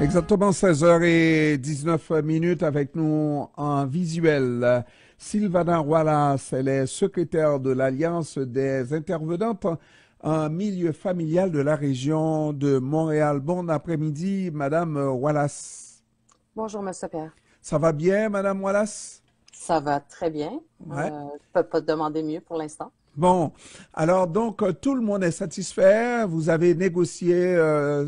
Exactement 16h19 avec nous en visuel. Sylvana Wallace, elle est secrétaire de l'Alliance des intervenantes en milieu familial de la région de Montréal. Bon après-midi, Madame Wallace. Bonjour, Monsieur Pierre. Ça va bien, Madame Wallace? Ça va très bien. Ouais. Je peux pas te demander mieux pour l'instant. Bon, alors donc tout le monde est satisfait. Vous avez négocié,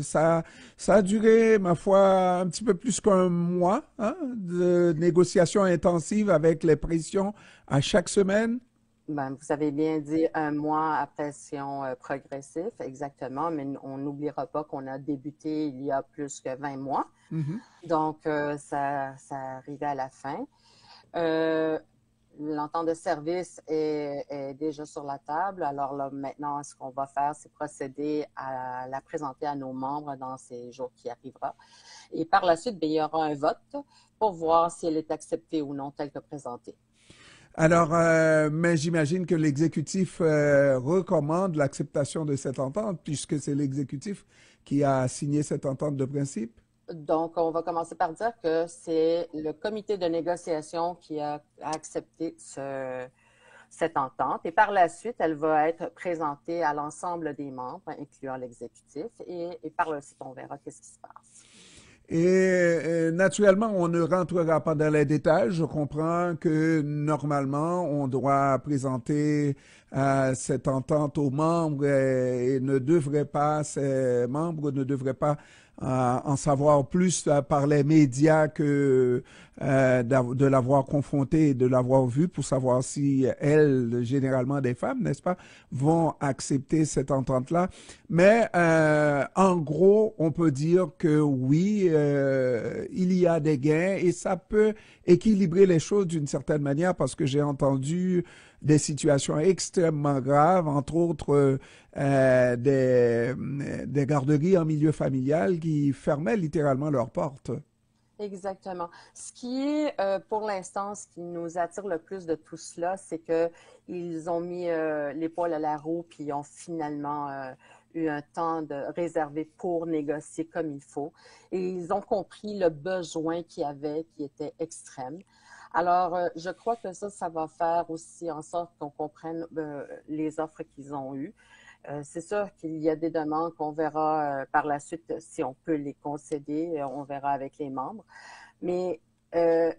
ça a duré, ma foi, un petit peu plus qu'un mois hein, de négociations intensives avec les pressions à chaque semaine. Ben, vous avez bien dit un mois à pression progressive, exactement, mais on n'oubliera pas qu'on a débuté il y a plus que 20 mois. Mhm. Donc, ça arrivait à la fin. Euh, L'entente de service est déjà sur la table. Alors là, maintenant, ce qu'on va faire, c'est procéder à la présenter à nos membres dans ces jours qui arrivera. Et par la suite, bien, il y aura un vote pour voir si elle est acceptée ou non telle que présentée. Alors, mais j'imagine que l'exécutif recommande l'acceptation de cette entente puisque c'est l'exécutif qui a signé cette entente de principe. Donc, on va commencer par dire que c'est le comité de négociation qui a accepté cette entente. Et par la suite, elle va être présentée à l'ensemble des membres, incluant l'exécutif. Et par la suite, on verra qu'est-ce qui se passe. Et naturellement, on ne rentrera pas dans les détails. Je comprends que normalement, on doit présenter cette entente aux membres et ne devrait pas, ces membres ne devraient pas en savoir plus par les médias que de l'avoir confronté et de l'avoir vu pour savoir si elles, généralement des femmes, n'est-ce pas, vont accepter cette entente-là. Mais en gros, on peut dire que oui, il y a des gains et ça peut équilibrer les choses d'une certaine manière parce que j'ai entendu des situations extrêmement graves, entre autres des garderies en milieu familial qui fermaient littéralement leurs portes. Exactement. Ce qui est, pour l'instant, ce qui nous attire le plus de tout cela, c'est que ils ont mis l'épaule à la roue, puis ils ont finalement eu un temps réservé pour négocier comme il faut. Et ils ont compris le besoin qu'il y avait, qui était extrême. Alors, je crois que ça va faire aussi en sorte qu'on comprenne les offres qu'ils ont eues. C'est sûr qu'il y a des demandes qu'on verra par la suite si on peut les concéder. On verra avec les membres. Mais ce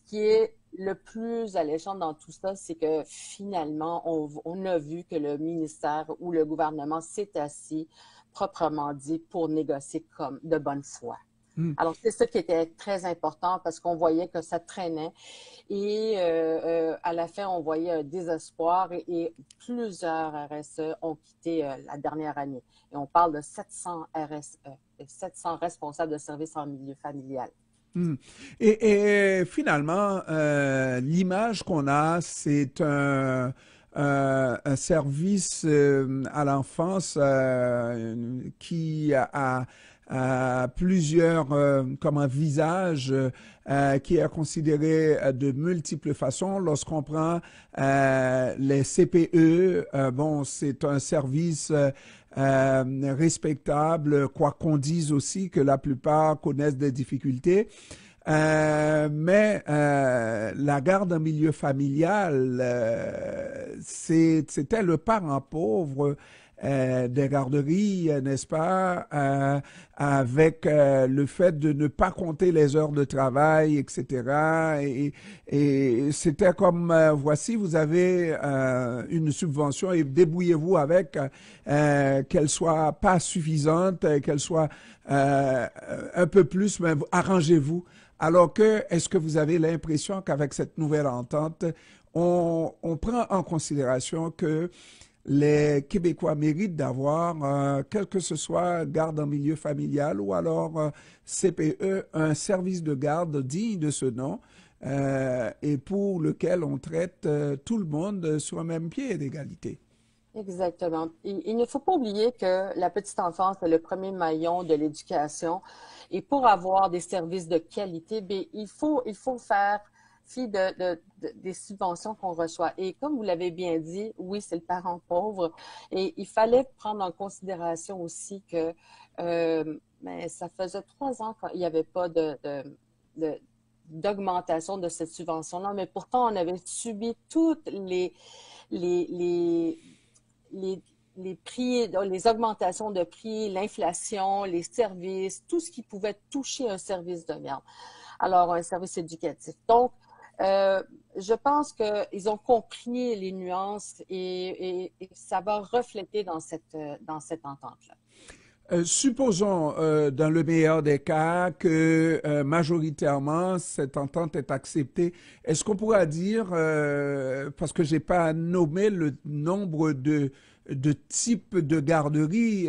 qui est le plus alléchant dans tout ça, c'est que finalement, on a vu que le ministère ou le gouvernement s'est assis, proprement dit, pour négocier comme de bonne foi. Hmm. Alors, c'est ça qui était très important parce qu'on voyait que ça traînait et à la fin, on voyait un désespoir et plusieurs RSE ont quitté la dernière année. Et on parle de 700 RSE, 700 responsables de services en milieu familial. Hmm. Et finalement, l'image qu'on a, c'est un service à l'enfance qui a plusieurs comment, visages, qui est considéré de multiples façons. Lorsqu'on prend les CPE, bon, c'est un service respectable, quoi qu'on dise aussi que la plupart connaissent des difficultés. Mais la garde en milieu familial, c'était le parent pauvre des garderies, n'est-ce pas, avec le fait de ne pas compter les heures de travail, etc. Et c'était comme, voici, vous avez une subvention et débrouillez-vous avec, qu'elle soit pas suffisante, qu'elle soit un peu plus, mais arrangez-vous. Alors que, est-ce que vous avez l'impression qu'avec cette nouvelle entente, on prend en considération que les Québécois méritent d'avoir, quel que ce soit garde en milieu familial ou alors CPE, un service de garde digne de ce nom et pour lequel on traite tout le monde sur un même pied d'égalité. Exactement. Il ne faut pas oublier que la petite enfance est le premier maillon de l'éducation. Et pour avoir des services de qualité, bien, il faut faire fi des subventions qu'on reçoit. Et comme vous l'avez bien dit, oui, c'est le parent pauvre. Et il fallait prendre en considération aussi que mais ça faisait 3 ans qu'il n'y avait pas de- d'augmentation de cette subvention-là, mais pourtant, on avait subi toutes les, les, les, les prix, les augmentations de prix, l'inflation, les services, tout ce qui pouvait toucher un service de garde. Alors, un service éducatif. Donc, euh, je pense qu'ils ont compris les nuances et ça va refléter dans cette entente-là. Supposons, dans le meilleur des cas, que majoritairement cette entente est acceptée. Est-ce qu'on pourra dire, parce que j'ai pas nommé le nombre de types de garderies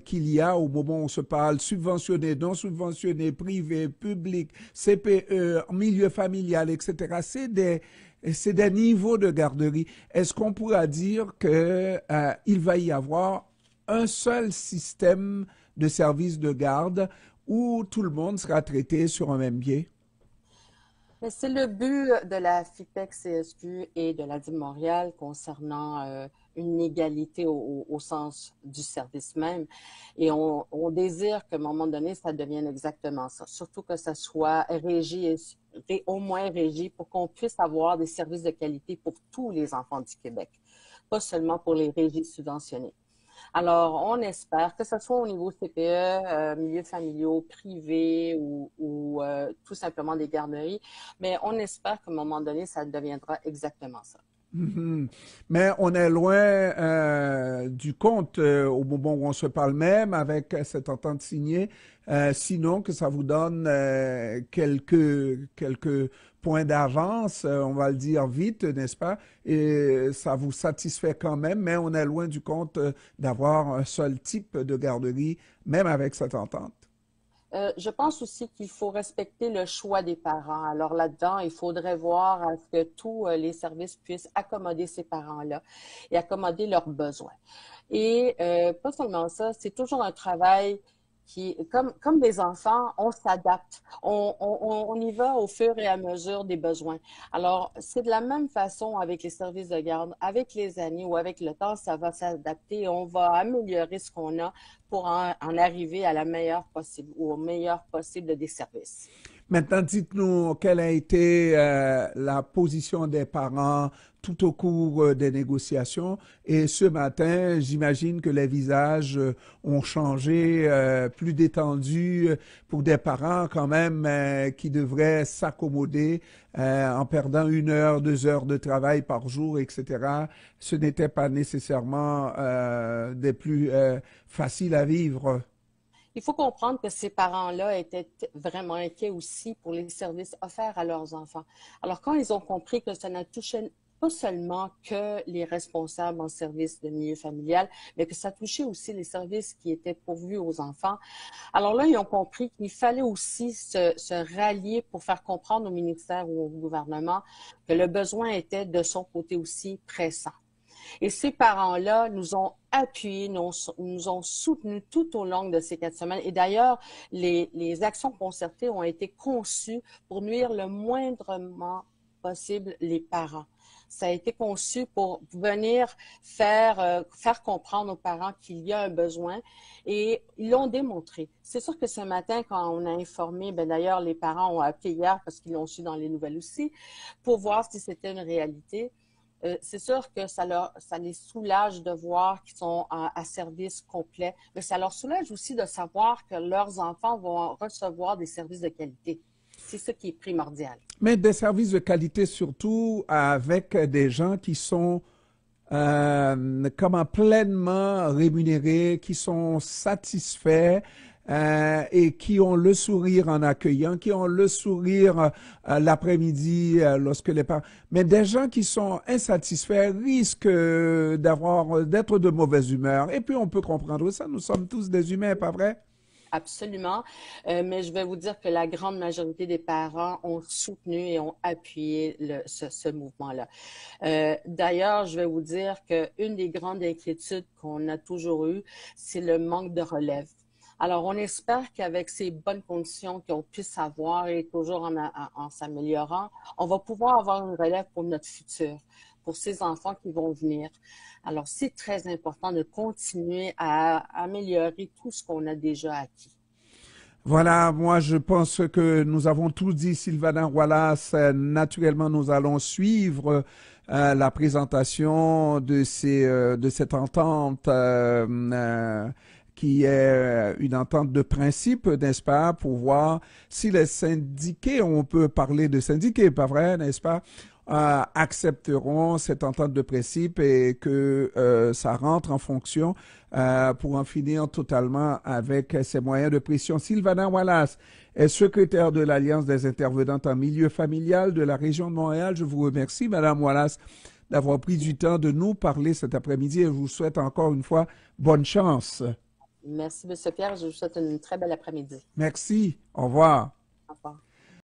qu'il y a au moment où on se parle, subventionnées, non subventionnées, privées, publiques, CPE, milieu familial, etc. C'est des niveaux de garderie. Est-ce qu'on pourra dire que il va y avoir un seul système de service de garde où tout le monde sera traité sur un même pied? Mais c'est le but de la FIPEC-CSQ et de la DIM Montréal concernant une égalité au sens du service même. Et on désire qu'à un moment donné, ça devienne exactement ça. Surtout que ça soit régi, au moins régi, pour qu'on puisse avoir des services de qualité pour tous les enfants du Québec, pas seulement pour les régies subventionnées. Alors, on espère que ce soit au niveau CPE, milieux familiaux, privés ou tout simplement des garderies, mais on espère qu'à un moment donné, ça deviendra exactement ça. Mhm. Mais on est loin du compte au moment où on se parle même avec cette entente signée, sinon que ça vous donne quelques points d'avance, on va le dire vite, n'est-ce pas? Et ça vous satisfait quand même, mais on est loin du compte d'avoir un seul type de garderie, même avec cette entente. Je pense aussi qu'il faut respecter le choix des parents. Alors là-dedans, il faudrait voir à ce que tous les services puissent accommoder ces parents-là et accommoder leurs besoins. Et pas seulement ça, c'est toujours un travail qui, comme des enfants, on s'adapte. On y va au fur et à mesure des besoins. Alors, c'est de la même façon avec les services de garde. Avec les années ou avec le temps, ça va s'adapter et on va améliorer ce qu'on a pour en arriver à la meilleure possible ou au meilleur possible des services. Maintenant, dites-nous quelle a été la position des parents tout au cours des négociations. Et ce matin, j'imagine que les visages ont changé, plus détendus pour des parents quand même qui devraient s'accommoder en perdant 1 heure, 2 heures de travail par jour, etc. Ce n'était pas nécessairement des plus faciles à vivre. Il faut comprendre que ces parents-là étaient vraiment inquiets aussi pour les services offerts à leurs enfants. Alors, quand ils ont compris que ça ne touchait pas seulement que les responsables en service de milieu familial, mais que ça touchait aussi les services qui étaient pourvus aux enfants. Alors là, ils ont compris qu'il fallait aussi se rallier pour faire comprendre au ministère ou au gouvernement que le besoin était de son côté aussi pressant. Et ces parents-là nous ont appuyés, nous ont soutenus tout au long de ces 4 semaines. Et d'ailleurs, les actions concertées ont été conçues pour nuire le moindrement possible les parents. Ça a été conçu pour venir faire comprendre aux parents qu'il y a un besoin et ils l'ont démontré. C'est sûr que ce matin, quand on a informé, ben d'ailleurs, les parents ont appelé hier parce qu'ils l'ont su dans les nouvelles aussi, pour voir si c'était une réalité. C'est sûr que ça les soulage de voir qu'ils sont à service complet, mais ça leur soulage aussi de savoir que leurs enfants vont recevoir des services de qualité. C'est ce qui est primordial. Mais des services de qualité surtout avec des gens qui sont comment pleinement rémunérés, qui sont satisfaits et qui ont le sourire en accueillant, qui ont le sourire l'après-midi lorsque les parents... Mais des gens qui sont insatisfaits risquent d'être de mauvaise humeur. Et puis on peut comprendre ça, nous sommes tous des humains, pas vrai? Absolument. Mais je vais vous dire que la grande majorité des parents ont soutenu et ont appuyé ce mouvement-là. D'ailleurs, je vais vous dire qu'une des grandes inquiétudes qu'on a toujours eues, c'est le manque de relève. Alors, on espère qu'avec ces bonnes conditions qu'on puisse avoir et toujours en s'améliorant, on va pouvoir avoir une relève pour notre futur, pour ces enfants qui vont venir. Alors, c'est très important de continuer à améliorer tout ce qu'on a déjà acquis. Voilà, moi je pense que nous avons tout dit, Sylvana Wallace. Naturellement, nous allons suivre la présentation de cette entente qui est une entente de principe, n'est-ce pas, pour voir si les syndiqués, on peut parler de syndiqués, pas vrai, n'est-ce pas, accepteront cette entente de principe et que ça rentre en fonction pour en finir totalement avec ces moyens de pression. Sylvana Wallace est secrétaire de l'Alliance des intervenantes en milieu familial de la région de Montréal. Je vous remercie, Madame Wallace, d'avoir pris du temps de nous parler cet après-midi et je vous souhaite encore une fois bonne chance. Merci, M. Pierre. Je vous souhaite une très belle après-midi. Merci. Au revoir. Au revoir.